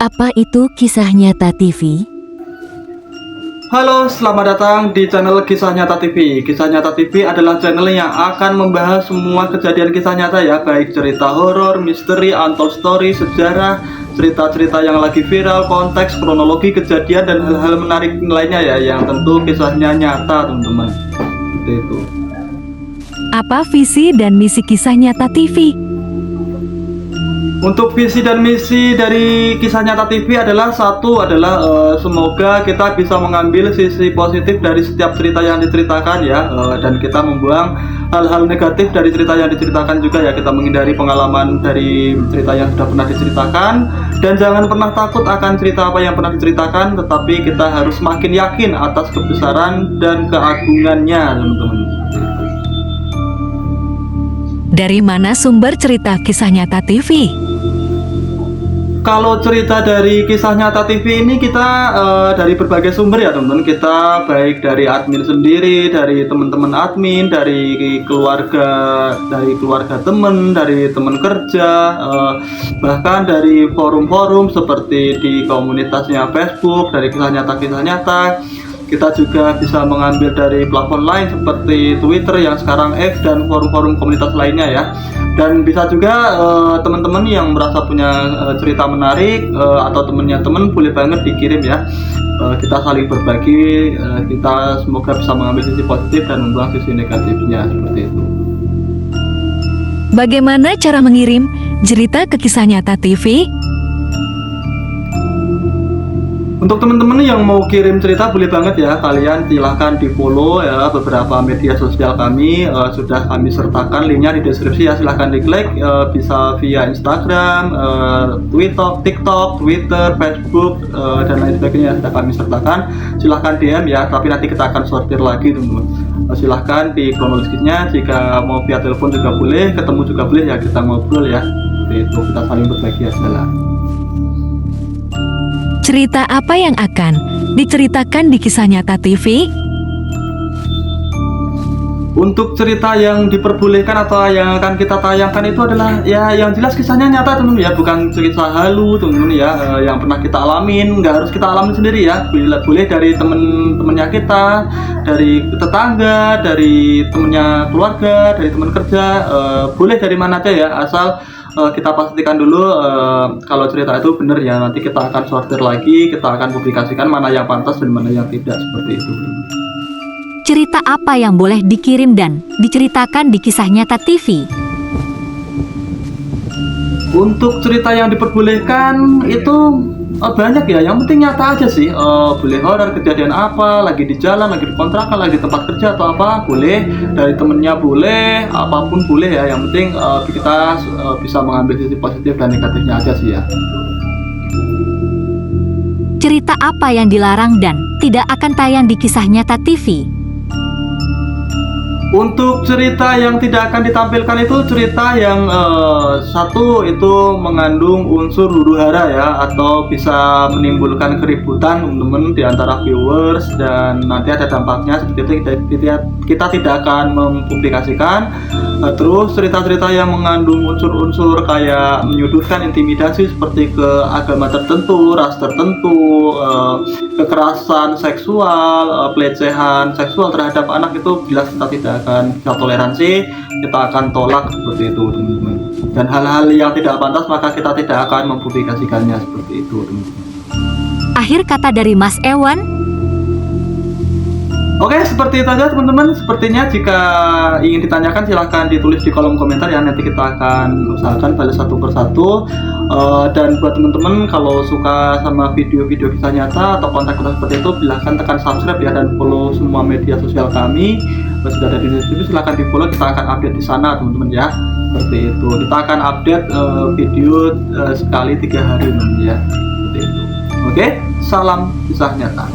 Apa itu Kisah Nyata TV? Halo, selamat datang di channel Kisah Nyata TV. Kisah Nyata TV adalah channel yang akan membahas semua kejadian kisah nyata ya, baik cerita horor, misteri, untold story, sejarah, cerita-cerita yang lagi viral, konteks, kronologi kejadian dan hal-hal menarik lainnya ya, yang tentu kisahnya nyata teman-teman. Seperti itu. Apa visi dan misi Kisah Nyata TV? Untuk visi dan misi dari Kisah Nyata TV adalah semoga kita bisa mengambil sisi positif dari setiap cerita yang diceritakan ya, dan kita membuang hal-hal negatif dari cerita yang diceritakan juga ya. Kita menghindari pengalaman dari cerita yang sudah pernah diceritakan, dan jangan pernah takut akan cerita apa yang pernah diceritakan, tetapi kita harus makin yakin atas kebesaran dan keagungannya teman-teman. Dari mana sumber cerita Kisah Nyata TV? Kalau cerita dari Kisah Nyata TV ini kita dari berbagai sumber ya teman-teman. Kita baik dari admin sendiri, dari teman-teman admin, dari keluarga teman, dari teman kerja, bahkan dari forum-forum seperti di komunitasnya Facebook, dari Kisah Nyata. Kita juga bisa mengambil dari platform lain seperti Twitter yang sekarang X dan forum-forum komunitas lainnya ya. Dan bisa juga teman-teman yang merasa punya cerita menarik atau temennya teman boleh banget dikirim ya. Kita saling berbagi, kita semoga bisa mengambil sisi positif dan membuang sisi negatifnya, seperti itu. Bagaimana cara mengirim cerita ke Kisah Nyata TV? Untuk teman-teman yang mau kirim cerita boleh banget ya, kalian silahkan di follow ya beberapa media sosial kami, sudah kami sertakan linknya di deskripsi ya, silahkan diklik, bisa via Instagram, TikTok, Twitter, Facebook, dan lain sebagainya sudah kami sertakan. Silahkan DM ya, tapi nanti kita akan sortir lagi teman-teman. Silahkan di kronologisnya, jika mau via telepon juga boleh, ketemu juga boleh ya, kita ngobrol ya, seperti itu, kita saling berbagi aja lah. Cerita apa yang akan diceritakan di Kisah Nyata TV? Untuk cerita yang diperbolehkan atau yang akan kita tayangkan itu adalah ya yang jelas kisahnya nyata teman-teman ya, bukan cerita halu teman-teman ya, yang pernah kita alamin, nggak harus kita alamin sendiri ya, boleh dari teman-temannya kita, dari tetangga, dari temennya keluarga, dari teman kerja, boleh dari mana aja ya, asal kita pastikan dulu kalau cerita itu benar ya. Nanti kita akan sortir lagi, kita akan publikasikan mana yang pantas dan mana yang tidak, seperti itu. Cerita apa yang boleh dikirim dan diceritakan di Kisah Nyata TV? Untuk cerita yang diperbolehkan itu banyak ya, yang penting nyata aja sih. Boleh horor, kejadian apa, lagi di jalan, lagi di kontrakan, lagi di tempat kerja atau apa, boleh, dari temennya boleh, apapun boleh ya, yang penting kita bisa mengambil sisi positif dan negatifnya aja sih ya. Cerita apa yang dilarang dan tidak akan tayang di Kisah Nyata TV? Untuk cerita yang tidak akan ditampilkan itu cerita yang satu itu mengandung unsur huru-hara ya, atau bisa menimbulkan keributan teman-teman di antara viewers, dan nanti ada dampaknya seperti itu, kita tidak akan mempublikasikan. Terus cerita-cerita yang mengandung unsur-unsur kayak menyudutkan, intimidasi seperti ke agama tertentu, ras tertentu, kekerasan seksual, pelecehan seksual terhadap anak, itu jelas kita tidak akan kita toleransi, kita akan tolak, seperti itu teman-teman. Dan hal-hal yang tidak pantas maka kita tidak akan mempublikasikannya, seperti itu teman-teman. Akhir kata dari Mas Ewan. Oke, seperti itu aja teman-teman. Sepertinya jika ingin ditanyakan silahkan ditulis di kolom komentar ya, nanti kita akan usahakan balas satu persatu. Dan buat teman-teman kalau suka sama video-video kisah nyata atau konten-konten seperti itu, silahkan tekan subscribe ya, dan follow semua media sosial kami. Sudah ada di deskripsi, silahkan di follow, kita akan update di sana teman-teman ya, seperti itu. Kita akan update video sekali 3 hari teman-teman ya, seperti itu. Oke, salam kisah nyata.